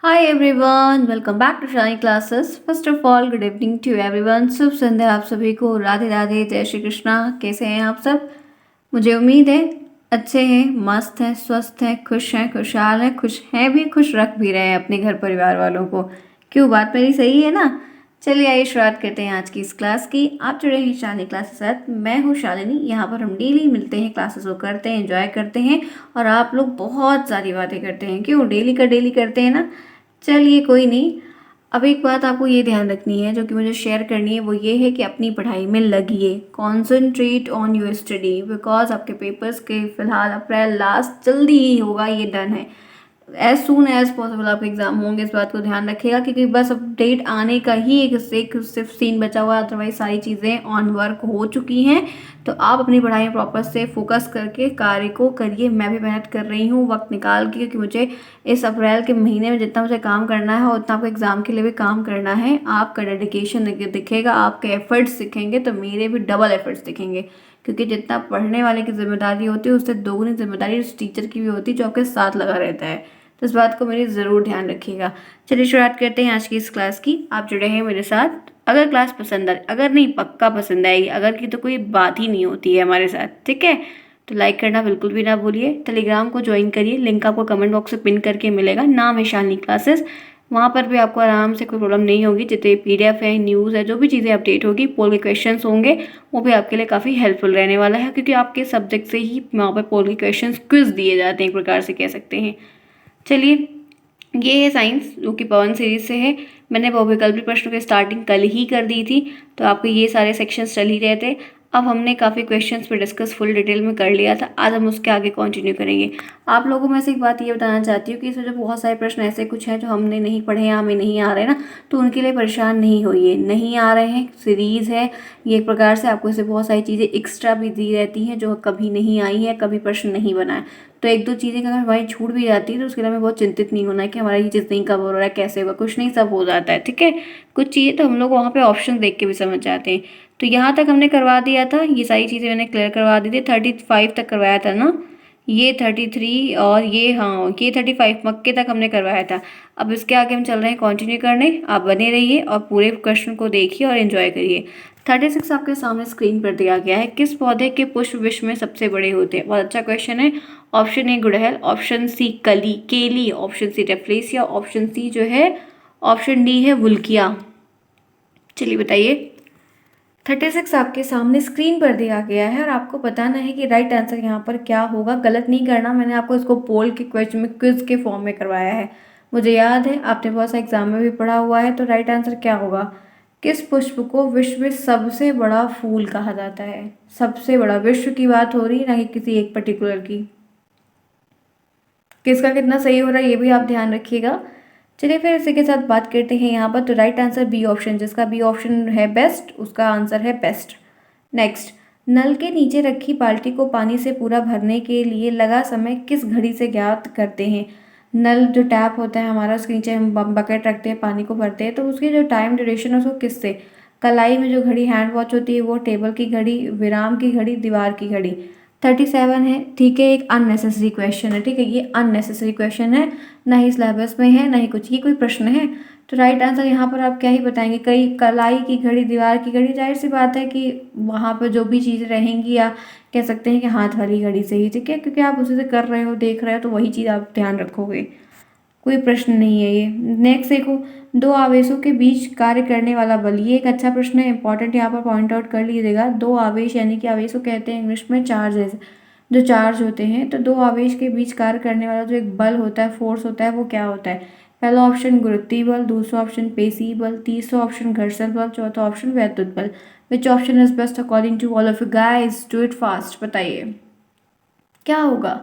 Hi everyone, welcome back to Shiny Classes. First of all, good evening to everyone. शुभ संध्या आप सभी को, राधे राधे, जय श्री कृष्णा। कैसे हैं आप सब? मुझे उम्मीद है अच्छे हैं, मस्त हैं, स्वस्थ हैं, खुश हैं, खुशहाल हैं, खुश हैं भी, खुश रख भी रहे हैं अपने घर परिवार वालों को। क्यों, बात मेरी सही है ना? चलिए आइए शुरुआत करते हैं आज की इस क्लास की। आप जुड़े हैं शालिनी क्लास के साथ। मैं हूँ शालिनी। यहाँ पर हम डेली मिलते हैं, क्लासेस को करते हैं, एंजॉय करते हैं और आप लोग बहुत सारी बातें करते हैं। क्यों, डेली का डेली करते हैं ना? चलिए कोई नहीं। अब एक बात आपको ये ध्यान रखनी है जो कि मुझे शेयर करनी है, वो ये है कि अपनी पढ़ाई में लगिए। Concentrate on your study because आपके पेपर्स के फिलहाल अप्रैल लास्ट जल्दी ही होगा, ये डन है। एज सून एज पॉसिबल आपके एग्जाम होंगे, इस बात को ध्यान रखिएगा क्योंकि बस अपडेट आने का ही एक सिर्फ सीन बचा हुआ है। अदरवाइज सारी चीज़ें ऑन वर्क हो चुकी हैं। तो आप अपनी पढ़ाई में प्रॉपर से फोकस करके कार्य को करिए। मैं भी मेहनत कर रही हूँ वक्त निकाल के, क्योंकि मुझे इस अप्रैल के महीने में जितना मुझे काम करना है उतना आपको एग्ज़ाम के लिए भी काम करना है। आपका डेडिकेशन दिखेगा, आपके एफर्ट्स दिखेंगे तो मेरे भी डबल एफर्ट्स दिखेंगे, क्योंकि जितना पढ़ने वाले की जिम्मेदारी होती है उससे दोगुनी जिम्मेदारी उस टीचर की भी होती है जो आपके साथ लगा रहता है। तो इस बात को मेरी ज़रूर ध्यान रखिएगा। चलिए शुरुआत करते हैं आज की इस क्लास की। आप जुड़े हैं मेरे साथ। अगर क्लास पसंद आए, अगर नहीं पक्का पसंद आएगी, अगर की तो कोई बात ही नहीं होती है हमारे साथ, ठीक है? तो लाइक करना बिल्कुल भी ना भूलिए। टेलीग्राम को ज्वाइन करिए, लिंक आपको कमेंट बॉक्स में पिन करके मिलेगा। नाम है शालिनी क्लासेस। वहाँ पर भी आपको आराम से कोई प्रॉब्लम नहीं होगी। जितने PDF है, न्यूज़ है, जो भी चीज़ें अपडेट होगी, पोल के क्वेश्चंस होंगे, वो भी आपके लिए काफ़ी हेल्पफुल रहने वाला है, क्योंकि आपके सब्जेक्ट से ही वहाँ पर पोल के क्वेश्चंस क्विज दिए जाते हैं, एक प्रकार से कह सकते हैं। चलिए, ये है साइंस जो कि पवन सीरीज से है। मैंने बहुविकल्पी प्रश्नों की स्टार्टिंग कल ही कर दी थी, तो आपको ये सारे सेक्शंस चल ही रहे थे। अब हमने काफ़ी क्वेश्चंस पे डिस्कस फुल डिटेल में कर लिया था। आज हम उसके आगे कंटिन्यू करेंगे। आप लोगों में से एक बात ये बताना चाहती हूँ कि इसमें जो बहुत सारे प्रश्न ऐसे कुछ हैं जो हमने नहीं पढ़े हैं, हमें नहीं आ रहे ना, तो उनके लिए परेशान नहीं होइए। नहीं आ रहे हैं, सीरीज़ है ये, एक प्रकार से आपको इससे बहुत सारी चीज़ें एक्स्ट्रा भी दी रहती हैं जो कभी नहीं आई है, कभी प्रश्न नहीं बना है। तो एक दो चीज़ें अगर हमारी छूट भी जाती है तो उसके लिए हमें बहुत चिंतित नहीं होना है कि हमारा ये चीज़ नहीं कवर हो रहा है, कैसे होगा, कुछ नहीं, सब हो जाता है, ठीक है? कुछ चीज़ें तो हम लोग वहाँ पे ऑप्शन देख के भी समझ जाते हैं। तो यहाँ तक हमने करवा दिया था, ये सारी चीज़ें मैंने क्लियर करवा दी थी। 35 तक करवाया था ना, ये 33 और ये, हाँ, ये 35 मक्के तक हमने करवाया था। अब इसके आगे हम चल रहे हैं कंटिन्यू करने। आप बने रहिए और पूरे क्वेश्चन को देखिए और एंजॉय करिए। 36 आपके सामने स्क्रीन पर दिया गया है। किस पौधे के पुष्प विश्व में सबसे बड़े होते हैं? बहुत अच्छा क्वेश्चन है। ऑप्शन ए गुड़हल, ऑप्शन सी कली केली, option C rafflesia, option C जो है, ऑप्शन डी है वुल्किया। चलिए बताइए। 36 आपके सामने स्क्रीन पर दिया गया है और आपको बताना है कि राइट आंसर यहाँ पर क्या होगा। गलत नहीं करना, मैंने आपको इसको पोल के क्वेश्चन में, क्विज के फॉर्म में करवाया है। मुझे याद है आपने बहुत सा एग्जाम में भी पढ़ा हुआ है। तो राइट आंसर क्या होगा? किस पुष्प को विश्व में सबसे बड़ा फूल कहा जाता है? सबसे बड़ा, विश्व की बात हो रही है, ना कि किसी एक पर्टिकुलर की। किसका कितना सही हो रहा है ये भी आप ध्यान रखिएगा। चलिए फिर इसी के साथ बात करते हैं यहाँ पर। तो राइट आंसर बी ऑप्शन, जिसका बी ऑप्शन है बेस्ट, उसका आंसर है बेस्ट। नेक्स्ट, नल के नीचे रखी बाल्टी को पानी से पूरा भरने के लिए लगा समय किस घड़ी से ज्ञात करते हैं? नल जो टैप होता है हमारा, उसके नीचे हम बकेट रखते हैं, पानी को भरते हैं, तो उसकी जो टाइम ड्यूरेशन है उसको किससे? कलाई में जो घड़ी हैंड वॉच होती है वो, टेबल की घड़ी, विराम की घड़ी, दीवार की घड़ी। 37 है, ठीक है, एक अननेसेसरी क्वेश्चन है, ठीक है, ये अननेसेसरी क्वेश्चन है, ना ही सिलेबस में है ना ही कुछ, ये कोई प्रश्न है? तो राइट आंसर यहाँ पर आप क्या ही बताएंगे? कई कलाई की घड़ी, दीवार की घड़ी। जाहिर सी बात है कि वहाँ पर जो भी चीज़ें रहेंगी, या कह सकते हैं कि हाथ वाली घड़ी से ही, ठीक है, क्योंकि आप उसी से कर रहे हो, देख रहे हो, तो वही चीज़ आप ध्यान रखोगे। कोई प्रश्न नहीं है ये। नेक्स्ट देखो, दो आवेशों के बीच कार्य करने वाला बल, ये एक अच्छा प्रश्न है, इंपॉर्टेंट, यहाँ पर पॉइंट आउट कर लीजिएगा। दो आवेश यानी कि आवेश को कहते हैं इंग्लिश में चार्जेस, जो चार्ज होते हैं। तो दो आवेश के बीच कार्य करने वाला जो एक बल होता है, फोर्स होता है, वो क्या होता है? पहला ऑप्शन गुरुत्वीय बल, दूसरा ऑप्शन पेशी बल, तीसरा ऑप्शन घर्षण बल, चौथा ऑप्शन वैद्युत बल। Which option is best according to all of you guys? Do it fast, बताइए क्या होगा।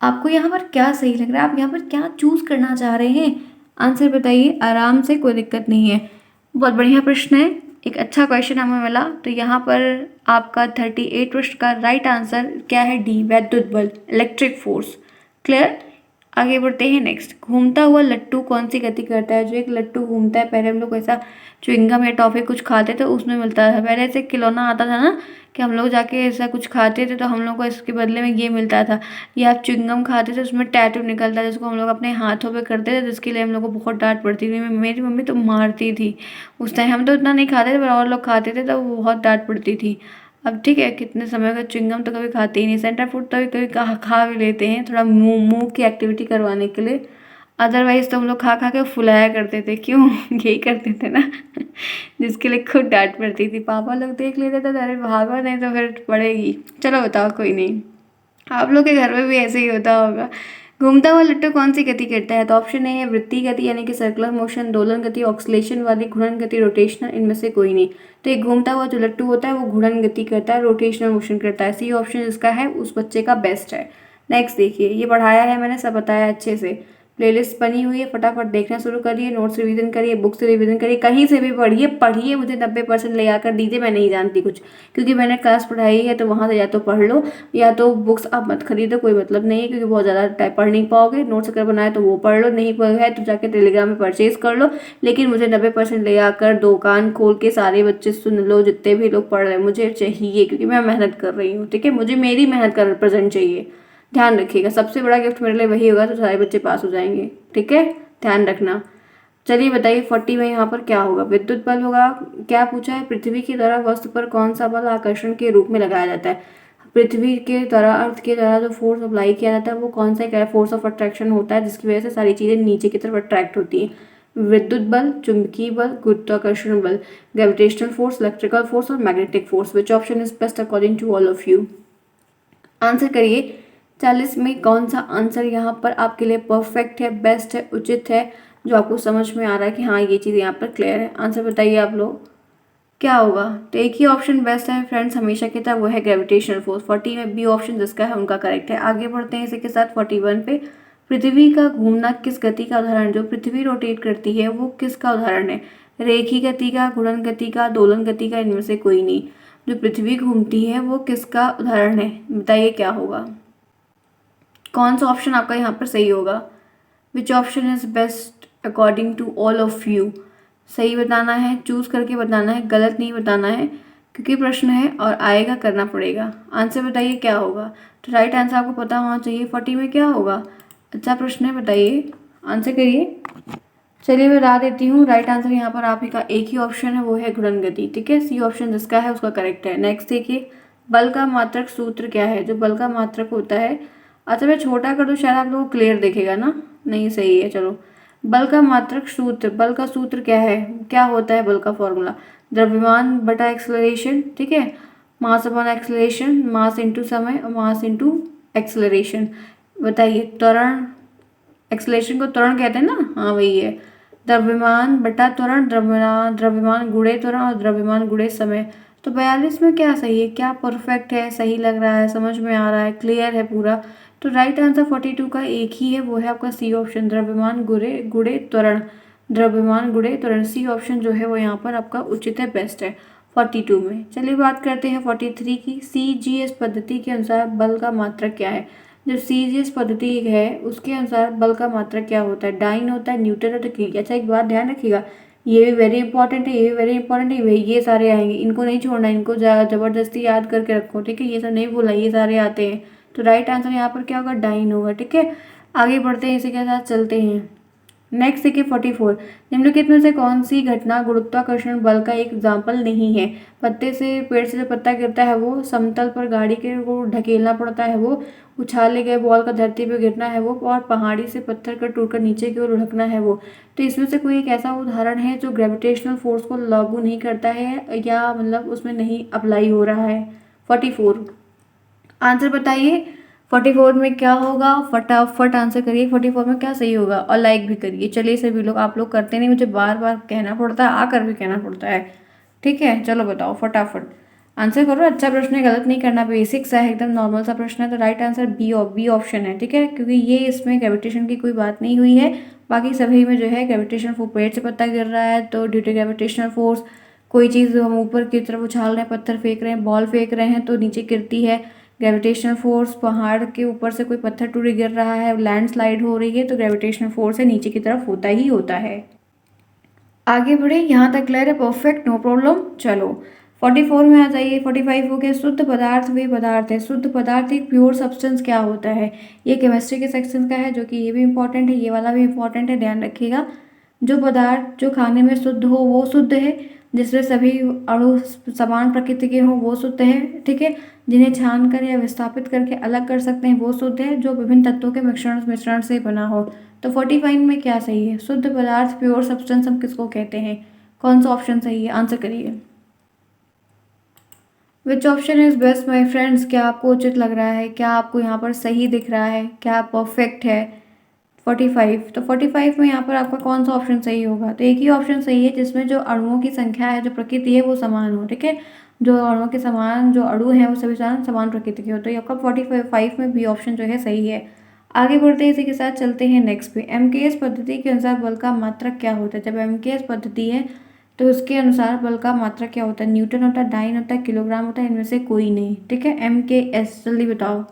आपको यहाँ पर क्या सही लग रहा है? आप यहाँ पर क्या चूज करना चाह रहे हैं? आंसर बताइए आराम से, कोई दिक्कत नहीं है। बहुत बढ़िया प्रश्न है, एक अच्छा क्वेश्चन हमें मिला। तो यहाँ पर आपका 38 प्रश्न का राइट आंसर क्या है? डी, वैद्युत बल, इलेक्ट्रिक फोर्स। क्लियर? आगे बढ़ते हैं नेक्स्ट। घूमता हुआ लट्टू कौन सी गति करता है? जो एक लट्टू घूमता है, पहले हम लोग ऐसा च्युइंगम या टॉफी कुछ खाते थे उसमें मिलता था। पहले ऐसे खिलौना आता था ना कि हम लोग जाके ऐसा कुछ खाते थे तो हम लोग को इसके बदले में ये मिलता था। या आप च्युइंगम खाते थे उसमें टैटू निकलता था जिसको हम लोग अपने हाथों पे करते थे, जिसके लिए हम लोग को बहुत डांट पड़ती थी। मेरी मम्मी तो मारती थी उस टाइम। हम तो इतना नहीं खाते थे पर और लोग खाते थे तो वो बहुत डांट पड़ती थी। अब ठीक है, कितने समय का च्युइंगम तो कभी खाते ही नहीं। सेंटर फूड तो कभी कभी खा भी लेते हैं थोड़ा मुंह मुंह की एक्टिविटी करवाने के लिए। अदरवाइज तो हम लोग खा खा के फुलाया करते थे। क्यों? यही करते थे ना जिसके लिए खुद डांट पड़ती थी। पापा लोग देख लेते थे तो अरे भागो नहीं तो फिर पड़ेगी। चलो बताओ, कोई नहीं, आप लोग के घर में भी ऐसे ही होता होगा। घूमता हुआ लट्टू कौन सी गति करता है? तो ऑप्शन ए है वृत्तीय गति यानी कि सर्कुलर मोशन, दोलन गति, ऑक्सीलेशन वाली, घूर्णन गति, रोटेशनल, इनमें से कोई नहीं। तो एक घूमता हुआ जो लट्टू होता है वो घूर्णन गति करता है, रोटेशनल मोशन करता है। सी ऑप्शन जिसका है उस बच्चे का बेस्ट है। नेक्स्ट देखिए, ये पढ़ाया है मैंने, सब बताया अच्छे से। प्लेलिस्ट बनी हुई है, फटाफट देखना शुरू करिए, नोट्स रिवीजन करिए, बुक से रिवीजन करिए, कहीं से भी पढ़िए पढ़िए। मुझे 90% ले आकर दीजिए, मैं नहीं जानती कुछ, क्योंकि मैंने क्लास पढ़ाई है तो वहाँ से या तो पढ़ लो या तो बुक्स आप मत खरीदो, कोई मतलब नहीं है, क्योंकि बहुत ज़्यादा टाइप पढ़ नहीं पाओगे। नोट्स अगर बनाए तो वो पढ़ लो, नहीं है तो जाके टेलीग्राम में परचेज कर लो। लेकिन मुझे 90% ले आकर दुकान खोल के सारे बच्चे सुन लो, जितने भी लोग पढ़ रहे हैं मुझे चाहिए, क्योंकि मैं मेहनत कर रही हूँ। ठीक है, मुझे मेरी मेहनत का रिप्रेजेंट चाहिए। ध्यान रखिएगा, सबसे बड़ा गिफ्ट मेरे लिए वही होगा तो सारे बच्चे पास हो जाएंगे। ठीक है, ध्यान रखना। चलिए बताइए 40 में यहाँ पर क्या होगा? विद्युत बल होगा। क्या पूछा है? पृथ्वी की तरह वस्तु पर कौन सा बल आकर्षण के रूप में लगाया जाता है? पृथ्वी के तरह, अर्थ के तरह जो फोर्स अप्लाई किया जाता है वो कौन सा फोर्स ऑफ अट्रैक्शन होता है, जिसकी वजह से सारी चीज़ें नीचे की तरफ अट्रैक्ट होती हैं? विद्युत बल, चुंबकीय बल, गुरुत्वाकर्षण बल, ग्रेविटेशनल फोर्स, इलेक्ट्रिकल फोर्स और magnetic force. Which option is best according to all of you? Answer करिए। 40 में कौन सा आंसर यहाँ पर आपके लिए परफेक्ट है, बेस्ट है, उचित है, जो आपको समझ में आ रहा है कि हाँ ये चीज़ यहाँ पर क्लियर है? आंसर बताइए आप लोग, क्या होगा? तो एक ही ऑप्शन बेस्ट है फ्रेंड्स हमेशा की तरह, वो है ग्रेविटेशनल फोर्स। 40 में बी ऑप्शन जिसका है उनका करेक्ट है। आगे बढ़ते हैं इसी के साथ 41 पे। पृथ्वी का घूमना किस गति का उदाहरण? जो पृथ्वी रोटेट करती है वो किसका उदाहरण है? रेखीय गति का, घूर्णन गति का, दोलन गति का, इनमें से कोई नहीं। जो पृथ्वी घूमती है वो किसका उदाहरण है? बताइए क्या होगा? कौन सा ऑप्शन आपका यहाँ पर सही होगा? Which option is best according to all of you? सही बताना है, चूज करके बताना है, गलत नहीं बताना है, क्योंकि प्रश्न है और आएगा, करना पड़ेगा। आंसर बताइए क्या होगा? तो राइट आंसर आपको पता होना चाहिए। 40 में क्या होगा? अच्छा प्रश्न है, बताइए, आंसर करिए। चलिए मैं बता देती हूँ, राइट आंसर यहाँ पर आप ही का एक ही ऑप्शन है, वो है घूर्णन गति। ठीक है, सी ऑप्शन जिसका है उसका करेक्ट है। नेक्स्ट देखिए, बल का मात्रक सूत्र क्या है? जो बल का मात्रक होता है, अच्छा मैं छोटा कर दूँ शायद आप लोगों को क्लियर दिखेगा ना, नहीं सही है, चलो। बल का मात्रक सूत्र, बल का सूत्र क्या है, क्या होता है बल का फॉर्मूला? द्रव्यमान बटा एक्सेलरेशन। ठीक है, mass upon acceleration, mass into समय और मास इंटू एक्सेलरेशन। बताइए, त्वरण, एक्सेलरेशन को त्वरण कहते हैं ना, हाँ वही है। द्रव्यमान बटा त्वरण, द्रव्यमान गुणे त्वरण और द्रव्यमान गुणे समय। तो 42 में क्या सही है, क्या परफेक्ट है, सही लग रहा है, समझ में आ रहा है, क्लियर है पूरा? तो राइट आंसर 42 का एक ही है, वो है आपका सी ऑप्शन, द्रव्यमान गुणे गुणे त्वरण। द्रव्यमान गुणे त्वरण, सी ऑप्शन जो है वो यहाँ पर आपका उचित है, बेस्ट है 42 में। चलिए बात करते हैं 43 की। CGS पद्धति के अनुसार बल का मात्रक क्या है? जो CGS पद्धति है उसके अनुसार बल का मात्रक क्या होता है? डाइन होता है, न्यूटन होता है, क्यूरी। अच्छा एक बात ध्यान रखिएगा, ये भी वेरी इंपॉर्टेंट है, ये भी वेरी इंपॉर्टेंट है, ये सारे आएंगे, इनको नहीं छोड़ना, इनको जबरदस्ती याद करके रखो। ठीक है, ये सब नहीं बोला, ये सारे आते हैं। तो राइट आंसर यहाँ पर क्या होगा? डाइन होगा। ठीक है, आगे बढ़ते हैं, इसी के साथ चलते हैं। नेक्स्ट देखिए 44। निम्नलिखित में से कौन सी घटना गुरुत्वाकर्षण बल का एक एग्जाम्पल नहीं है? पत्ते से, पेड़ से जो पत्ता गिरता है वो, समतल पर गाड़ी के को ढकेलना पड़ता है वो, उछाले गए बॉल का धरती पर गिरना है वो, और पहाड़ी से पत्थर का टूटकर नीचे की ओर लुढ़कना है वो। तो इसमें से कोई एक ऐसा उदाहरण है जो ग्रेविटेशनल फोर्स को लागू नहीं करता है, या मतलब उसमें नहीं अप्लाई हो रहा है? 44 आंसर बताइए। 44 में क्या होगा? फटाफट आंसर करिए। 44 में क्या सही होगा? और लाइक भी करिए। चलिए सभी लोग, आप लोग करते नहीं, मुझे बार बार कहना पड़ता है, आकर भी कहना पड़ता है। ठीक है, चलो बताओ फटाफट आंसर करो। अच्छा प्रश्न है, गलत नहीं करना, बेसिक्स है, एकदम नॉर्मल सा प्रश्न है। तो राइट आंसर बी ऑप्शन है। ठीक है, क्योंकि ये इसमें ग्रेविटेशन की कोई बात नहीं हुई है, बाकी सभी में जो है ग्रेविटेशन फोर्स, पेड़ से पत्ता गिर रहा है तो ड्यू टू ग्रेविटेशनल फोर्स, कोई चीज़ हम ऊपर की तरफ उछाल रहे हैं, पत्थर फेंक रहे हैं, बॉल फेंक रहे हैं तो नीचे गिरती है, ग्रेविटेशनल फोर्स, पहाड़ के ऊपर से कोई पत्थर टूट गिर रहा है, लैंडस्लाइड हो रही है, तो ग्रेविटेशनल फोर्स है नीचे की तरफ होता ही होता है। आगे बढ़े, यहाँ तक क्लियर है? Perfect, no problem. चलो 44 में आ जाइए। 45 हो गया। शुद्ध पदार्थ वे पदार्थ है। शुद्ध पदार्थ एक प्योर सब्सटेंस क्या होता है? ये केमिस्ट्री के सेक्शन का है, जो कि ये भी इंपॉर्टेंट है, ये वाला भी इंपॉर्टेंट है, ध्यान रखिएगा। जो पदार्थ जो खाने में शुद्ध हो वो शुद्ध है, जिसमें सभी अणु समान प्रकृति के हों वो शुद्ध है, ठीक है। जिन्हें छान कर या विस्थापित करके अलग कर सकते हैं वो शुद्ध है। जो विभिन्न तत्वों के मिश्रण से बना हो। तो 45 में क्या सही है? शुद्ध पदार्थ, प्योर सब्सटेंस हम किसको कहते हैं? कौन सा ऑप्शन सही है? आंसर करिए। Which option is best my friends? क्या आपको उचित लग रहा है? क्या आपको यहाँ पर सही दिख रहा है? क्या परफेक्ट है? 45। तो 45 में यहाँ पर आपका कौन सा ऑप्शन सही होगा? तो एक ही ऑप्शन सही है जिसमें जो अणुओं की संख्या है, जो प्रकृति है, वो समान हो, ठीक है। जो अणुओं के समान जो अणु हैं वो सभी समान प्रकृति के हो। तो ये आपका 45 में बी ऑप्शन जो है सही है। आगे बढ़ते हैं, इसी के साथ चलते हैं नेक्स्ट पे। एमकेएस पद्धति के अनुसार बल का मात्रक क्या होता है? जब एमकेएस पद्धति है तो उसके अनुसार बल का मात्रक क्या होता है? न्यूटन होता है, डाइन होता है, किलोग्राम होता है, इनमें से कोई नहीं, ठीक है। एमकेएस जल्दी बताओ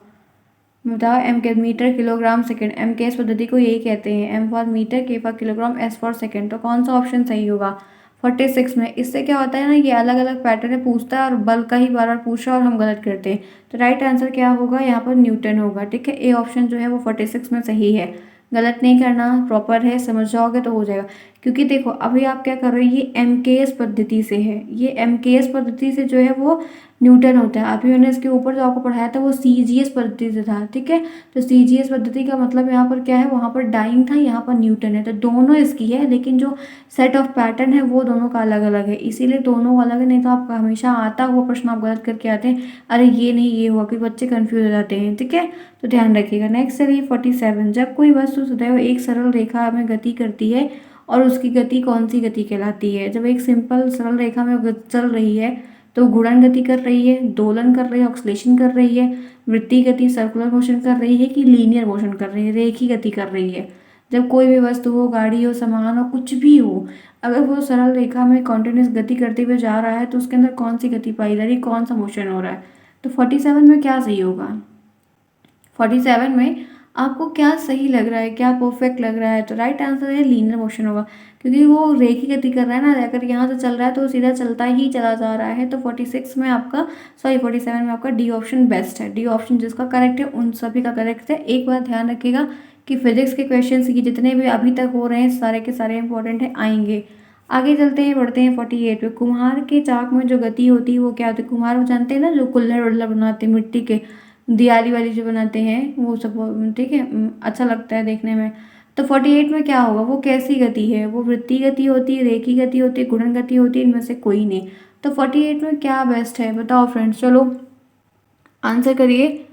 एम के मीटर किलोग्राम सेकंड। एम के एस पद्धति को यही कहते हैं, एम फॉर मीटर, के for kilogram, S for second. तो कौन सा ऑप्शन सही होगा? 46 में। इससे क्या होता है ना, ये अलग अलग पैटर्न है, पूछता है और बल का ही बार बार पूछ रहा है और हम गलत करते हैं। तो राइट आंसर क्या होगा यहाँ पर? न्यूटन होगा, ठीक है। ए ऑप्शन जो है वो 46 में सही है। गलत नहीं करना, प्रॉपर है, समझ जाओगे तो हो जाएगा। क्योंकि देखो अभी आप क्या कर रहे हो, ये एमकेएस पद्धति से है, ये एमकेएस पद्धति से जो है वो न्यूटन होता है। अभी मैंने इसके ऊपर जो आपको पढ़ाया था वो सीजीएस पद्धति से था, ठीक है। तो सीजीएस पद्धति का मतलब यहाँ पर क्या है, वहाँ पर डाइन था, यहाँ पर न्यूटन है। तो दोनों इसकी है, लेकिन जो सेट ऑफ पैटर्न है वो दोनों का अलग अलग है, इसीलिए दोनों अलग है। नहीं तो आपका हमेशा आता हुआ प्रश्न आप गलत करके आते हैं, अरे ये नहीं ये हुआ, कि बच्चे कन्फ्यूज हो जाते हैं, ठीक है। तो ध्यान रखिएगा। नेक्स्ट चलिए 47। जब कोई वस्तु सदैव एक सरल रेखा में गति करती है और उसकी गति कौन सी गति कहलाती है? जब एक सिंपल सरल रेखा में चल रही है तो गुणन गति कर रही है, दोलन कर रही है, ऑक्सीलेशन कर रही है, वृत्तीय गति सर्कुलर मोशन कर रही है, कि लीनियर मोशन कर रही है, रेखीय गति कर रही है। जब कोई भी वस्तु हो, गाड़ी हो, सामान हो, कुछ भी हो, अगर वो सरल रेखा में कॉन्टिन्यूस गति करते हुए जा रहा है तो उसके अंदर कौन सी गति पाई जा रही है, कौन सा मोशन हो रहा है? तो 47 में क्या सही होगा? 47 में आपको क्या सही लग रहा है, क्या परफेक्ट लग रहा है? तो राइट आंसर है लीनियर मोशन होगा, क्योंकि वो रेखीय गति कर रहा है ना, अगर यहाँ से चल रहा है तो सीधा चलता ही चला जा रहा है। तो 47 में आपका डी ऑप्शन बेस्ट है। डी ऑप्शन जिसका करेक्ट है उन सभी का करेक्ट है। एक बात ध्यान रखिएगा कि फिजिक्स के क्वेश्चन ये जितने भी अभी तक हो रहे हैं सारे के सारे इंपॉर्टेंट है, आएंगे। आगे चलते हैं, बढ़ते हैं 48 पे। कुम्हार के चाक में जो गति होती है वो क्या होती है? कुम्हार वो जानते हैं ना, जो कुल्हड़ वुल्हड़ बनाते हैं मिट्टी के, दियाली वाली जो बनाते हैं वो सब, ठीक है। अच्छा लगता है देखने में। तो 48 में क्या होगा? वो कैसी गति है? वो वृत्तीय गति होती है, रेखीय गति होती है, गुणन गति होती है, इनमें से कोई नहीं। तो 48 में क्या बेस्ट है बताओ फ्रेंड्स? चलो आंसर करिए,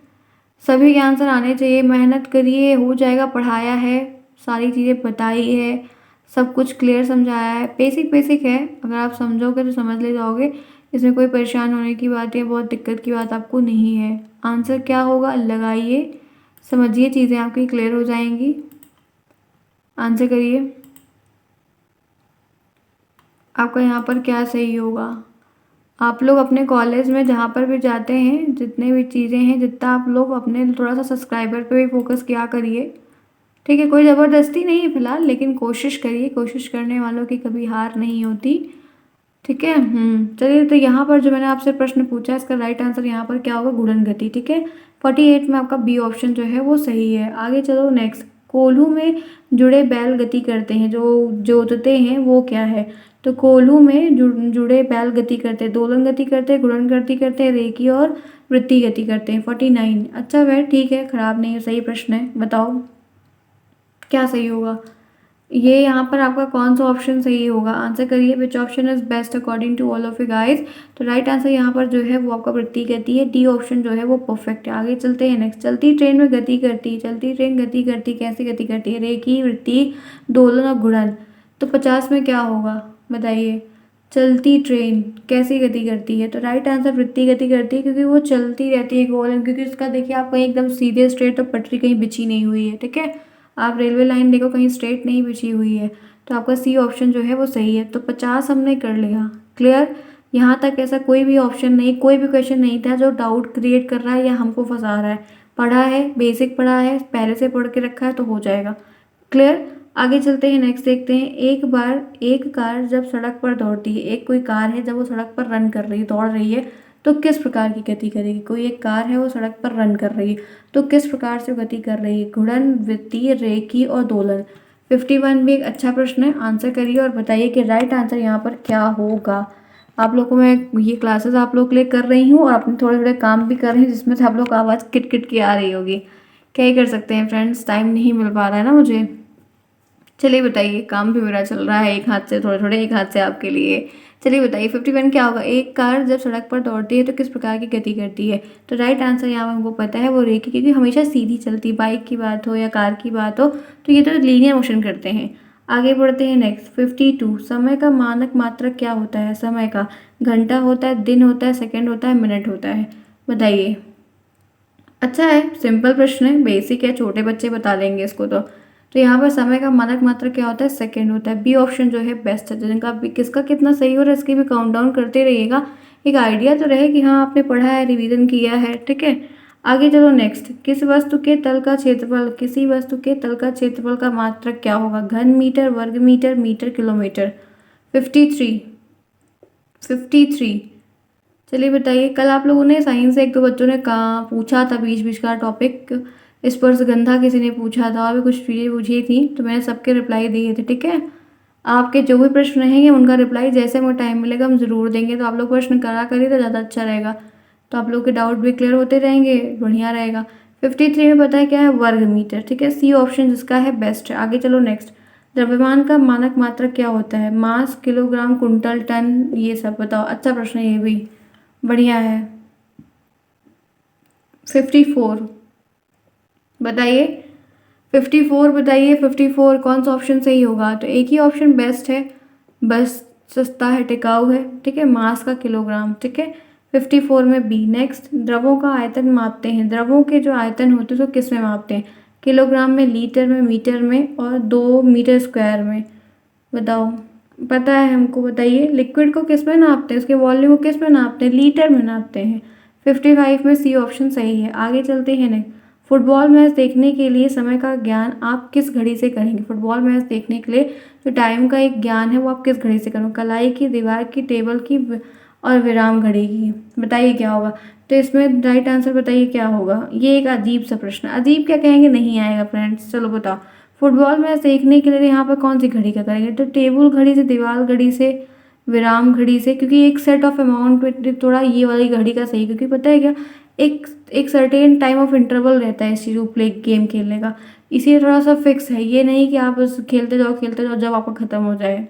सभी के आंसर आने चाहिए, मेहनत करिए, हो जाएगा। पढ़ाया है, सारी चीज़ें बताई है, सब कुछ क्लियर समझाया है, बेसिक बेसिक है, अगर आप समझोगे तो समझ ले जाओगे। इसमें कोई परेशान होने की बात या बहुत दिक्कत की बात आपको नहीं है। आंसर क्या होगा लगाइए, समझिए, चीज़ें आपकी क्लियर हो जाएंगी। आंसर करिए, आपका यहाँ पर क्या सही होगा? आप लोग अपने कॉलेज में जहाँ पर भी जाते हैं, जितने भी चीज़ें हैं, जितना आप लोग अपने थोड़ा सा सब्सक्राइबर पे भी फोकस किया करिए, ठीक है। कोई ज़बरदस्ती नहीं है फिलहाल, लेकिन कोशिश करिए, कोशिश करने वालों की कभी हार नहीं होती, ठीक है। चलिए, तो यहाँ पर जो मैंने आपसे प्रश्न पूछा इसका राइट आंसर यहाँ पर क्या होगा? गुणन गति, ठीक है। 48 में आपका बी ऑप्शन जो है वो सही है। आगे चलो नेक्स्ट। कोल्हू में जुड़े बैल गति करते हैं, जो जोतते हैं वो क्या है? तो कोल्हू में जुड़े बैल गति करते हैं, दोलन गति करते हैं, गुणन गति करते हैं, रेखीय और वृत्तीय गति करते हैं। 49। अच्छा वह ठीक है, खराब नहीं है, सही प्रश्न है। बताओ क्या सही होगा? ये यहाँ पर आपका कौन सा ऑप्शन सही होगा? आंसर करिए, which option is best according to all of you guys. तो राइट आंसर यहाँ पर जो है वो आपका वृत्तीय गति है। डी ऑप्शन जो है वो परफेक्ट है। आगे चलते हैं नेक्स्ट। चलती ट्रेन में गति करती है, चलती ट्रेन गति करती, कैसे गति करती है? रेखीय, वृत्तीय, दोलन और गुणन। तो 50 में क्या होगा बताइए? चलती ट्रेन कैसी गति करती है? तो राइट आंसर वृत्तीय गति करती है, क्योंकि वो चलती रहती है गोल, क्योंकि उसका देखिए आप कहीं एकदम सीधे स्ट्रेट तो पटरी कहीं बिछी नहीं हुई है, ठीक है। आप रेलवे लाइन देखो कहीं स्ट्रेट नहीं बिछी हुई है। तो आपका सी ऑप्शन जो है वो सही है। तो 50 हमने कर लिया, क्लियर। यहाँ तक ऐसा कोई भी ऑप्शन नहीं, कोई भी क्वेश्चन नहीं था जो डाउट क्रिएट कर रहा है या हमको फंसा रहा है। पढ़ा है, बेसिक पढ़ा है, पहले से पढ़ के रखा है तो हो जाएगा। क्लियर? आगे चलते हैं, नेक्स्ट देखते हैं। एक बार एक कार जब सड़क पर दौड़ती है, एक कोई कार है जब वो सड़क पर रन कर रही है, दौड़ रही है, तो किस प्रकार की गति करेगी? कोई एक कार है वो सड़क पर रन कर रही है, तो किस प्रकार से गति कर रही है? घुड़न, वृत्तीय, रेखी और दोलन। 51 भी एक अच्छा प्रश्न है, आंसर करिए और बताइए कि राइट आंसर यहाँ पर क्या होगा। आप लोगों को मैं ये क्लासेस आप लोग के लिए कर रही हूँ और अपने थोड़े थोड़े काम भी कर रही हूँ, जिसमें से आप लोग को आवाज़ किट किट की आ रही होगी। क्या ही कर सकते हैं फ्रेंड्स, टाइम नहीं मिल पा रहा है ना मुझे। चलिए बताइए, काम भी मेरा चल रहा है एक हाथ से, थोड़े थोड़े एक हाथ से आपके लिए। चलिए बताइए 51 क्या होगा? एक कार जब सड़क पर दौड़ती है तो किस प्रकार की गति करती है? तो राइट आंसर यहाँ हमको पता है, वो रेखी, क्योंकि हमेशा सीधी चलती, बाइक की बात हो या कार की बात हो तो ये तो लीनियर मोशन करते हैं। आगे बढ़ते हैं, नेक्स्ट 52। समय का मानक मात्रक क्या होता है? समय का घंटा होता है, दिन होता है, सेकेंड होता है, मिनट होता है? बताइए। अच्छा है, सिंपल प्रश्न है, बेसिक है, छोटे बच्चे बता देंगे इसको तो यहाँ पर समय का मानक मात्रक क्या होता है? सेकंड होता है। बी ऑप्शन जो है बेस्ट है। जिनका भी किसका कितना सही हो रहा है इसकी भी काउंट डाउन करते रहिएगा, एक आइडिया तो रहे कि हाँ आपने पढ़ा है, रिवीजन किया है। ठीक है, आगे चलो नेक्स्ट। किस वस्तु के तल का क्षेत्रफल, किसी वस्तु के तल का क्षेत्रफल का मात्रक क्या होगा? घन मीटर, वर्ग मीटर, मीटर, किलोमीटर? 53। चलिए बताइए, कल आप लोगों ने साइंस से एक दो बच्चों ने कहा, पूछा था बीच बीच का टॉपिक, स्पर्शगंधा किसी ने पूछा था और भी कुछ चीज़ें पूछी थी, तो मैंने सबके रिप्लाई दिए थे। ठीक है, आपके जो भी प्रश्न रहेंगे उनका रिप्लाई जैसे हमें टाइम मिलेगा हम ज़रूर देंगे। तो आप लोग प्रश्न करा करिए तो ज़्यादा अच्छा रहेगा, तो आप लोग के डाउट भी क्लियर होते रहेंगे, बढ़िया रहेगा। 53 में पता है क्या है? वर्ग मीटर। ठीक है, सी ऑप्शन जिसका है बेस्ट है। आगे चलो नेक्स्ट। द्रव्यमान का मानक मात्रक क्या होता है? मास, किलोग्राम, कुंटल, टन, ये सब बताओ। अच्छा प्रश्न है ये भी, बढ़िया है। 54 बताइए, 54 बताइए, 54 कौन सा ऑप्शन सही होगा? तो एक ही ऑप्शन बेस्ट है, बस सस्ता है, टिकाऊ है। ठीक है, मास का किलोग्राम। ठीक है, 54 में बी। नेक्स्ट, द्रवों का आयतन मापते हैं, द्रवों के जो आयतन होते हैं उसको किस में मापते हैं? किलोग्राम में, लीटर में, मीटर में और 2 मीटर स्क्वायर में? बताओ, पता है हमको, बताइए। लिक्विड को किस में नापते हैं, उसके वॉल्यूम को किस में नापते हैं? लीटर में नापते हैं। 55 में सी ऑप्शन सही है। आगे चलते हैं नेक्स्ट। फुटबॉल मैच देखने के लिए समय का ज्ञान आप किस घड़ी से करेंगे? फुटबॉल मैच देखने के लिए जो टाइम का एक ज्ञान है वो आप किस घड़ी से करोगे? कलाई की, दीवार की, टेबल की और विराम घड़ी की? बताइए क्या होगा। तो इसमें राइट आंसर बताइए क्या होगा। ये एक अजीब सा प्रश्न, अजीब क्या कहेंगे, नहीं आएगा फ्रेंड्स। चलो बताओ, फुटबॉल मैच देखने के लिए यहाँ पर कौन सी घड़ी का करेंगे? तो टेबल घड़ी से, दीवार घड़ी से, विराम घड़ी से, क्योंकि एक सेट ऑफ अमाउंट पे थोड़ा ये वाली घड़ी का सही, क्योंकि पता है क्या, एक एक सर्टेन टाइम ऑफ इंटरवल रहता है इस चीज़ को प्ले गेम खेलने का, इसीलिए थोड़ा सा फिक्स है, ये नहीं कि आप बस खेलते जाओ जब आपका ख़त्म हो जाए।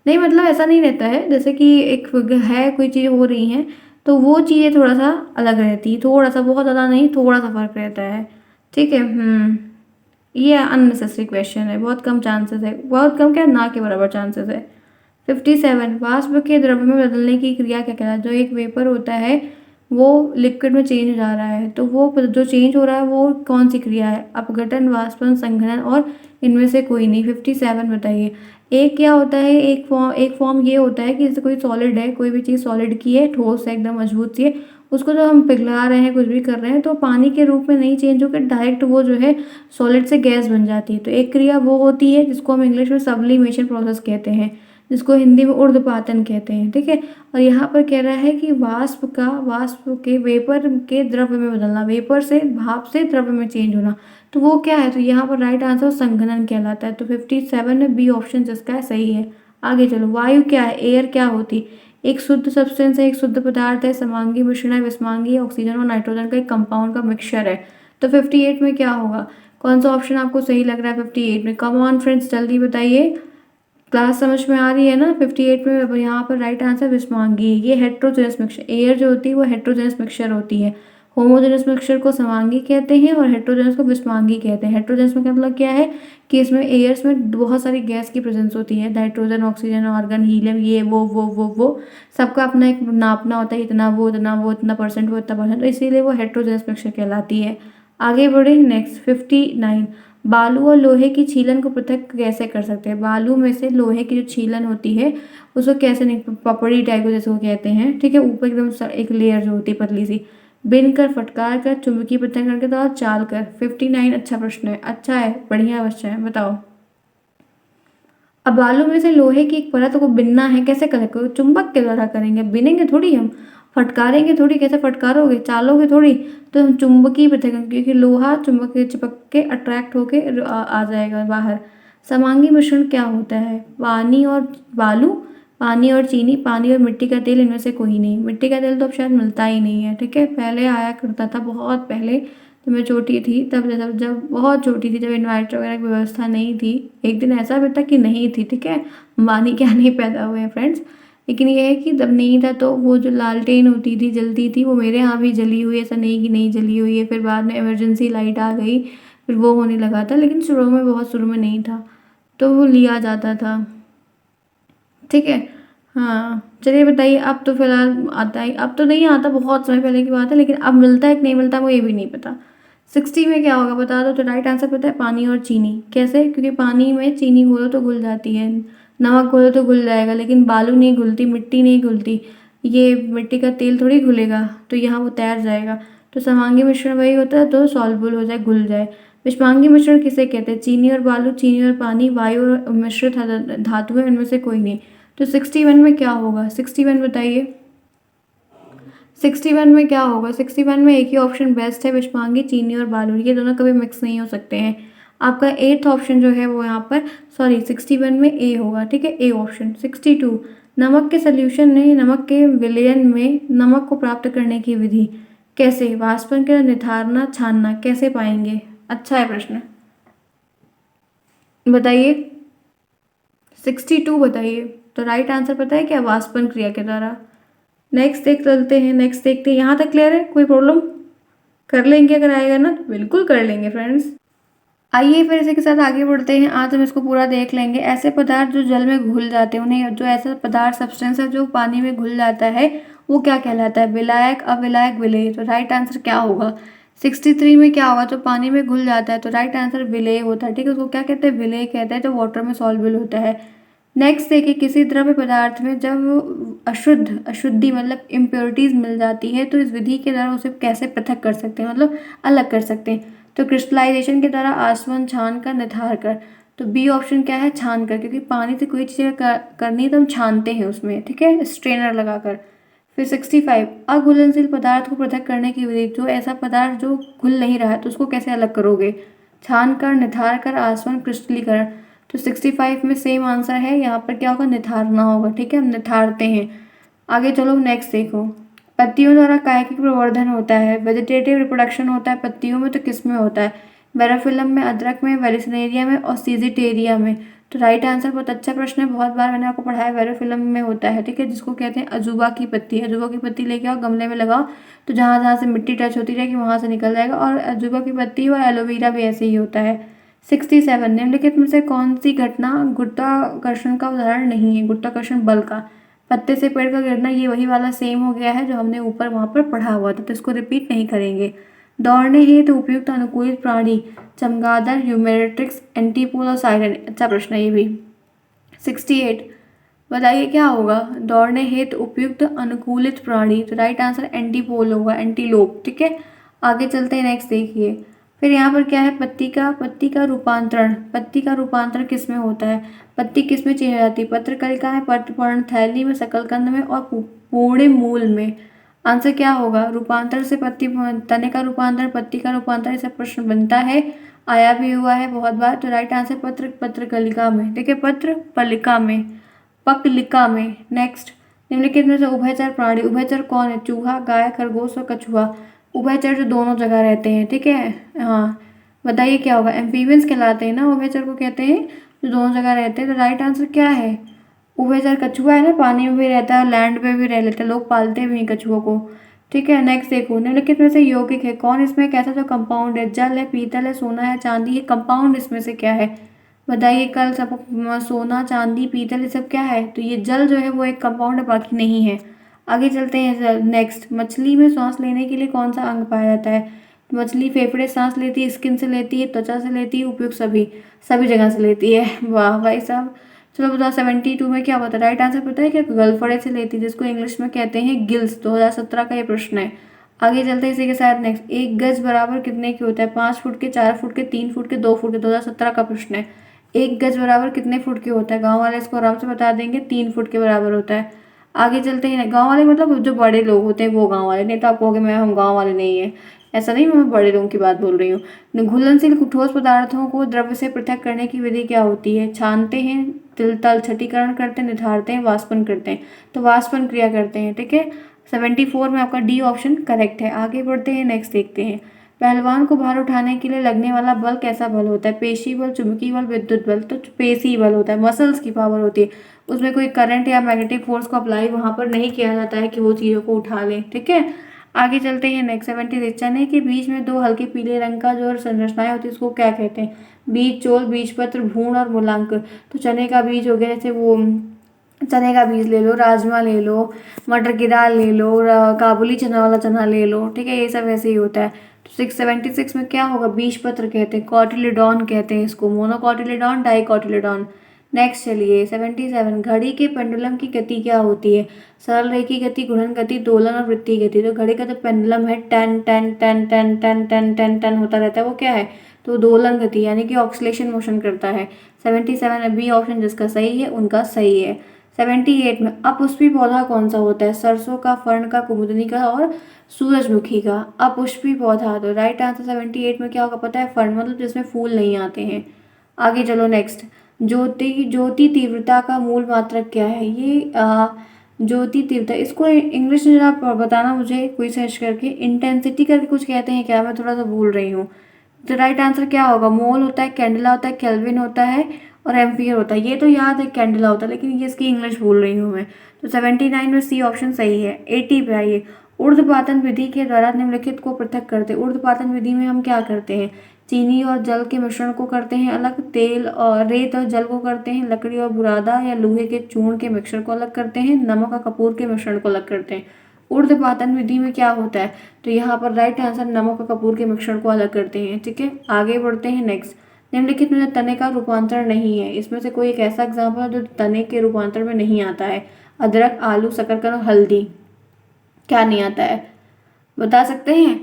नहीं मतलब ऐसा नहीं रहता है, जैसे कि एक है कोई चीज़ हो रही है तो वो चीज़ें थोड़ा सा अलग रहती है, थोड़ा सा, बहुत ज़्यादा नहीं, थोड़ा सा फर्क रहता है। ठीक है। ये अननेसेसरी क्वेश्चन है, बहुत कम चांसेस है, बहुत कम क्या, ना के बराबर चांसेस है। 57 वाष्प के द्रव्य में बदलने की क्रिया क्या कहलाती है? जो एक वेपर होता है वो लिक्विड में चेंज हो जा रहा है, तो वो जो चेंज हो रहा है वो कौन सी क्रिया है? अपघटन, वाष्पन, संघनन और इनमें से कोई नहीं। 57 बताइए। एक क्या होता है, एक फॉर्म ये होता है कि जैसे कोई सॉलिड है, कोई भी चीज़ सॉलिड की है, ठोस है, एकदम मजबूत सी है, उसको जब हम पिघला रहे हैं, कुछ भी कर रहे हैं, तो पानी के रूप में नहीं चेंज होकर डायरेक्ट वो जो है सॉलिड से गैस बन जाती है। तो एक क्रिया वो होती है जिसको हम इंग्लिश में सब्लिमेशन प्रोसेस कहते हैं, जिसको हिंदी में ऊर्ध्वपातन कहते हैं। ठीक है, और यहाँ पर कह रहा है कि वाष्प के वेपर के द्रव्य में बदलना, वेपर से, भाप से द्रव्य में चेंज होना, तो वो क्या है? तो यहाँ पर राइट आंसर संघनन कहलाता है। तो 57 में बी ऑप्शन जिसका है सही है। आगे चलो, वायु क्या है, एयर क्या होती? एक शुद्ध सब्सटेंस है, एक शुद्ध पदार्थ है, समांगी मिश्रण है, विषमांगी ऑक्सीजन और नाइट्रोजन का एक कंपाउंड का मिक्सचर है। तो 58 में क्या होगा? कौन सा ऑप्शन आपको सही लग रहा है 58 में? कम ऑन फ्रेंड्स, जल्दी बताइए, क्लास समझ में आ रही है ना? 58 में अब यहाँ पर राइट आंसर विषमांगी। ये हेट्रोजेनस मिक्सचर, एयर जो होती है वो हेट्रोजेनस मिक्सचर होती है। होमोजेनस मिक्सचर को समांगी कहते हैं और हेट्रोजेनस को विषमांगी कहते हैं। हेट्रोजेनस में क्या मतलब क्या है कि इसमें एयर्स में बहुत सारी गैस की प्रेजेंस होती है, नाइट्रोजन, ऑक्सीजन, आर्गन, हीलियम, ये वो सबका अपना एक नापना होता है, इतना वो, इतना वो, इतना परसेंट वो, इतना परसेंट, तो इसीलिए वो हेट्रोजेनस मिक्सचर कहलाती है। आगे बढ़े नेक्स्ट 59। बालू और लोहे की छीलन को पृथक कैसे कर सकते हैं? बालू में से लोहे की जो छीलन होती है उसको कैसे पपड़ी टाइप को जैसे वो कहते हैं, ठीक है, ऊपर एकदम एक लेयर जो होती है पतली सी, बिन कर, फटकार कर, चुंबकीय पृथक्करण के द्वारा, चाल कर। 59 अच्छा प्रश्न है, अच्छा है, बढ़िया क्वेश्चन है, बताओ। अब बालू में से लोहे की एक परत को बिनना है, कैसे करेंगे? चुंबक के द्वारा करेंगे, बिनेंगे थोड़ी हम, फटकारेंगे थोड़ी, कैसे फटकारोगे, चालोगे थोड़ी, तो हम चुंबकीय पृथक्करण, क्योंकि लोहा चुंबक के चिपक के अट्रैक्ट होके आ जाएगा बाहर। समांगी मिश्रण क्या होता है? पानी और बालू, पानी और चीनी, पानी और मिट्टी का तेल, इनमें से कोई नहीं। मिट्टी का तेल तो अब शायद मिलता ही नहीं है, ठीक है, पहले आया करता था बहुत पहले, जब मैं छोटी थी तब, जब बहुत छोटी थी, जब इन्वर्टर वगैरह की व्यवस्था नहीं थी। एक दिन ऐसा भी था कि नहीं थी, ठीक है, अंबानी क्या नहीं पैदा हुए हैं फ्रेंड्स, लेकिन ये है कि जब नहीं था तो वो जो लालटेन होती थी जलती थी, वो मेरे यहाँ भी जली हुई है, ऐसा नहीं कि नहीं जली हुई है। फिर बाद में इमरजेंसी लाइट आ गई, फिर वो होने लगा था, लेकिन शुरू में, बहुत शुरू में नहीं था, तो वो लिया जाता था, ठीक है। हाँ चलिए बताइए, अब तो फिलहाल आता ही, अब तो नहीं आता, बहुत समय पहले की बात है, लेकिन अब मिलता है कि नहीं मिलता वो ये भी नहीं पता। 60 में क्या होगा बता दो। तो राइट आंसर पता है, पानी और चीनी। कैसे? क्योंकि पानी में चीनी घोलो तो घुल जाती है, नमक घोलो तो घुल जाएगा, लेकिन बालू नहीं घुलती, मिट्टी नहीं घुलती, ये मिट्टी का तेल थोड़ी घुलेगा, तो यहाँ वो तैर जाएगा। तो समांगी मिश्रण वही होता है, तो सॉल्युबल हो जाए, घुल जाए। विषमांगी मिश्रण किसे कहते हैं? चीनी और बालू, चीनी और पानी, वायु और मिश्रित धातु है, इनमें से कोई नहीं। तो 61 में क्या होगा? 61 बताइए, 61 में क्या होगा? 61 में एक ही ऑप्शन बेस्ट है, विषमांगी, चीनी और बालू, ये दोनों कभी मिक्स नहीं हो सकते हैं। आपका 8th ऑप्शन जो है वो यहाँ पर, सॉरी 61 में ए होगा, ठीक है, ए ऑप्शन। 62, नमक के सोल्यूशन में, नमक के विलयन में नमक को प्राप्त करने की विधि कैसे? वाष्पन के निथारना, छानना, कैसे पाएंगे? अच्छा है प्रश्न, बताइए। 62 बताइए। तो राइट आंसर पता है क्या? वाष्पन क्रिया के द्वारा। नेक्स्ट देख चलते हैं, नेक्स्ट देखते हैं। यहाँ तक क्लियर है? कोई प्रॉब्लम? कर लेंगे अगर आएगा ना, तो बिल्कुल कर लेंगे फ्रेंड्स। आइए फिर इसी के साथ आगे बढ़ते हैं। आज हम इसको पूरा देख लेंगे। ऐसे पदार्थ जो जल में घुल जाते हैं, उन्हें, जो ऐसा पदार्थ सब्सटेंस है जो पानी में घुल जाता है, वो क्या कहलाता है? विलायक, अविलायक, विलेय। तो राइट आंसर क्या होगा? 63 में क्या होगा? जो पानी में घुल जाता है, तो राइट आंसर विलेय होता है, ठीक है, उसको क्या कहते हैं? विलेय कहते हैं, जो वाटर में सॉल्युबल होता है। नेक्स्ट देखिए, किसी द्रव्य पदार्थ में जब अशुद्धि मतलब इम्प्योरिटीज मिल जाती है, तो इस विधि के द्वारा उसे कैसे पृथक कर सकते हैं, मतलब अलग कर सकते हैं? तो क्रिस्टलाइजेशन के द्वारा, आसवन, छान कर, निथार कर। तो बी ऑप्शन क्या है? छान कर, क्योंकि पानी से कोई चीज़ करनी है तो हम छानते हैं उसमें, ठीक है, स्ट्रेनर लगाकर। फिर 65, अघुलनशील पदार्थ को पृथक करने की विधि। जो ऐसा पदार्थ जो घुल नहीं रहा है, तो उसको कैसे अलग करोगे? छान कर, निथार कर, आसवन, क्रिस्टलीकरण। तो 65 में सेम आंसर है, यहाँ पर क्या होगा? निथारना होगा, ठीक है, हम निथारते हैं। आगे चलो नेक्स्ट देखो। पत्तियों द्वारा कायिक प्रवर्धन होता है, वेजिटेटिव रिप्रोडक्शन होता है पत्तियों में, तो किस में होता है? बेरोफिलम में, अदरक में, वेलिसिनेरिया में और सीजिटेरिया में। तो राइट आंसर, बहुत अच्छा प्रश्न है, बहुत बार मैंने आपको पढ़ाया, वेरोफिलम में होता है, ठीक है, जिसको कहते हैं अजूबा की पत्ती। अजूबा की पत्ती लेके आओ, गमले में लगाओ, तो जहाँ जहाँ से मिट्टी टच होती रहेगी वहाँ से निकल जाएगा। और अजूबा की पत्ती और एलोवेरा भी ऐसे ही होता है। 67, निम्नलिखित में से कौन सी घटना गुरुत्वाकर्षण का उदाहरण नहीं है? गुरुत्वाकर्षण बल का, पत्ते से पेड़ का गिरना, ये वही वाला सेम हो गया है जो हमने ऊपर वहाँ पर पढ़ा हुआ था, तो इसको रिपीट नहीं करेंगे। दौड़ने हेतु उपयुक्त अनुकूलित प्राणी, चमगादड़, ह्यूमेरेट्रिक्स, एंटीपोल और साइरन। अच्छा प्रश्न है ये भी। 68, बताइए क्या होगा? दौड़ने हेतु उपयुक्त अनुकूलित प्राणी, तो राइट आंसर एंटीपोल होगा, एंटीलोप, ठीक है। आगे चलते हैं, नेक्स्ट देखिए। फिर यहाँ पर क्या है? पत्ती का रूपांतरण, पत्ती का रूपांतरण किस में होता है? पत्ती किस में चेंज हो जाती है? पत्रकलिका में, पत्रपर्ण, थैली में, शकलकंद में और पूर्ण मूल में। आंसर क्या होगा? रूपांतरण से पत्ती, तने का रूपांतरण, पत्ती का रूपांतरण, ऐसा प्रश्न बनता है, आया भी हुआ है बहुत बार। तो राइट आंसर पत्रकलिका में, ठीक है, पत्रपलिका में, पकलिका में। नेक्स्ट, निम्नलिखित में से उभयचर प्राणी, उभयचर कौन है? चूहा, गाय, खरगोश और कछुआ। उभयचर जो दोनों जगह रहते हैं, ठीक है, हाँ, बताइए क्या होगा? एम्फीबियंस कहलाते हैं ना, उभयचर को कहते हैं जो दोनों जगह रहते हैं। तो राइट आंसर क्या है? उभयचर कछुआ है ना, पानी में भी रहता है, लैंड पे भी रह लेता है, लोग पालते भी हैं कछुओं को, ठीक है। नेक्स्ट देखो, निम्नलिखित में से यौगिक है कौन? इसमें कैसा जो कंपाउंड है? जल है, पीतल है, सोना है, चांदी है, कंपाउंड इसमें से क्या है? बताइए, कल सब सोना, चांदी, पीतल, ये सब क्या है? तो ये जल जो है वो एक कंपाउंड है, बाकी नहीं है। आगे चलते हैं, नेक्स्ट, मछली में सांस लेने के लिए कौन सा अंग पाया जाता है? मछली फेफड़े सांस लेती है, स्किन से लेती है, त्वचा से लेती है, उपयुक्त सभी सभी जगह से लेती है। वाह भाई साहब। चलो बताओ 72 में क्या होता है? राइट आंसर पता है क्या? गलफड़े से लेती है, जिसको इंग्लिश में कहते हैं गिल्स। 2017 का ये प्रश्न है। आगे चलते हैं इसी के साथ। नेक्स्ट, एक गज बराबर कितने की होता है? 5 फुट के, 4 फुट के, 3 फुट के, 2 फुट के। 2017 का प्रश्न है। एक गज बराबर कितने फुट के होता है? गांव वाले इसको आराम से बता देंगे, 3 फुट के बराबर होता है। आगे चलते हैं। गांव वाले मतलब जो बड़े लोग होते हैं वो गांव वाले, नहीं तो आप कहोगे मैं हम गांव वाले नहीं है, ऐसा नहीं, मैं बड़े लोगों की बात बोल रही हूँ। घुलनशील ठोस पदार्थों को द्रव्य से पृथक करने की विधि क्या होती है? छानते हैं, तिल तल छटीकरण करते हैं, निथारते हैं, वाष्पन करते हैं। तो वाष्पन क्रिया करते हैं। ठीक है, 74 में आपका डी ऑप्शन करेक्ट है। आगे बढ़ते हैं, नेक्स्ट देखते हैं। पहलवान को भार उठाने के लिए लगने वाला बल कैसा बल होता है? पेशी बल, चुंबकीय बल, विद्युत बल। तो पेशी बल होता है, मसल्स की पावर होती है, उसमें कोई करंट या मैग्नेटिक फोर्स को अप्लाई वहां पर नहीं किया जाता है कि वो चीज़ों को उठा ले। ठीक है, आगे चलते हैं। नेक्स्ट 76, चने के बीज में 2 हल्के पीले रंग का जो संरचनाएं होती है उसको क्या कहते हैं? बीज, चोल, बीजपत्र, भ्रूण और मूलांक। तो चने का बीज हो गया, जैसे वो चने का बीज ले लो, राजमा ले लो, मटर की दाल ले लो, काबुली चना वाला चना ले लो। ठीक है, ये सब ऐसे ही होता है। तो 676 में क्या होगा? बीज पत्र कहते हैं, कॉटिलेडॉन कहते हैं इसको, मोनोकॉटिलेडॉन, डाइकॉटिलेडॉन। नेक्स्ट चलिए 77, घड़ी के पेंडुलम की गति क्या होती है? सरल रेखी गति, घूर्णन गति, दोलन और वृत्तीय गति। तो घड़ी का जो पेंडुलम है, टन टन टन टन टन टन टन टन होता रहता है, वो क्या है? तो दोलन गति, यानी कि ऑक्सीलेशन मोशन करता है। 77 बी ऑप्शन जिसका सही है उनका सही है। 78 में अपुष्पी पौधा कौन सा होता है? सरसों का, फर्ण का, कुमुदनी का और सूरजमुखी का। अपुष्पी पौधा, तो राइट आंसर 78 में क्या होगा पता है? फर्ण, मतलब जिसमें फूल नहीं आते हैं। आगे चलो नेक्स्ट, ज्योति तीव्रता का मूल मात्रक क्या है? ये ज्योति तीव्रता, इसको इंग्लिश में आप बताना मुझे कोई सर्च करके। इंटेंसिटी करके कुछ कहते हैं क्या? मैं थोड़ा सा भूल रही हूँ। तो राइट आंसर क्या होगा? मोल होता है, कैंडला होता है, केल्विन होता है और एम्पियर होता है। ये तो याद है कैंडला होता है, लेकिन ये इसकी इंग्लिश भूल रही हूँ मैं। तो 79 में सी ऑप्शन सही है। 80 पे आइए। ऊर्ध्वपातन विधि के द्वारा निम्नलिखित को पृथक करते हैं। ऊर्ध्वपातन विधि में हम क्या करते हैं? चीनी और जल के मिश्रण को करते हैं अलग, तेल और रेत और जल को करते हैं, लकड़ी और बुरादा या लोहे के चूर्ण के मिक्सचर को अलग करते हैं, नमक और कपूर के मिश्रण को अलग करते हैं। ऊर्ध्वपातन विधि में क्या होता है? तो यहाँ पर राइट आंसर नमक और कपूर के मिश्रण को अलग करते हैं। ठीक है, आगे बढ़ते हैं। नेक्स्ट, निम्नलिखित में तने का रूपांतरण नहीं है, इसमें से कोई एक ऐसा एग्जाम्पल है जो तने के रूपांतरण में नहीं आता है? अदरक, आलू, शकरकंद और हल्दी। क्या नहीं आता है, बता सकते हैं?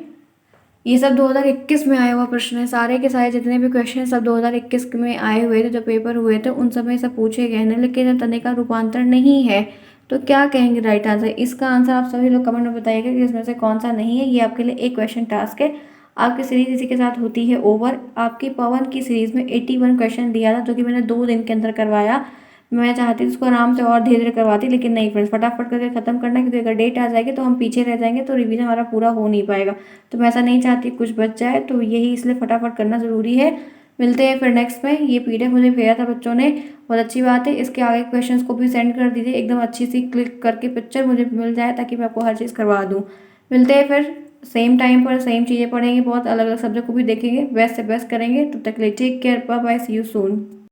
ये सब 2021 में आया हुआ प्रश्न है, सारे के सारे जितने भी क्वेश्चन हैं सब 2021 में आए हुए थे, जो पेपर हुए थे उन सब में सब पूछे गए हैं। लेकिन तने का रूपांतरण नहीं है तो क्या कहेंगे राइट आंसर? इसका आंसर आप सभी लोग कमेंट में बताइएगा कि इसमें से कौन सा नहीं है। ये आपके लिए एक क्वेश्चन टास्क है। आपकी सीरीज इसी के साथ होती है ओवर। आपकी पवन की सीरीज में 81 क्वेश्चन दिया था, जो कि मैंने 2 दिन के अंदर करवाया। मैं चाहती थी उसको आराम से और धीरे धीरे करवाती, लेकिन नहीं फ्रेंड्स, फटाफट करके खत्म करना, क्योंकि अगर डेट आ जाएगी तो हम पीछे रह जाएंगे, तो रिवीजन हमारा पूरा हो नहीं पाएगा। तो मैं ऐसा नहीं चाहती कुछ बच जाए, तो यही इसलिए फटाफट करना ज़रूरी है। मिलते हैं फिर नेक्स्ट में। ये पीडीएफ मुझे भेजा था बच्चों ने, बहुत अच्छी बात है। इसके आगे क्वेश्चंस को भी सेंड कर दीजिए, एकदम अच्छी सी क्लिक करके पिक्चर मुझे मिल जाए, ताकि मैं आपको हर चीज़ करवा दूँ। मिलते हैं फिर सेम टाइम पर, सेम चीज़ें पढ़ेंगे, बहुत अलग अलग सब्जेक्ट को भी देखेंगे, बेस्ट से बेस्ट करेंगे। तब तक के लिए take care, bye bye, see you soon.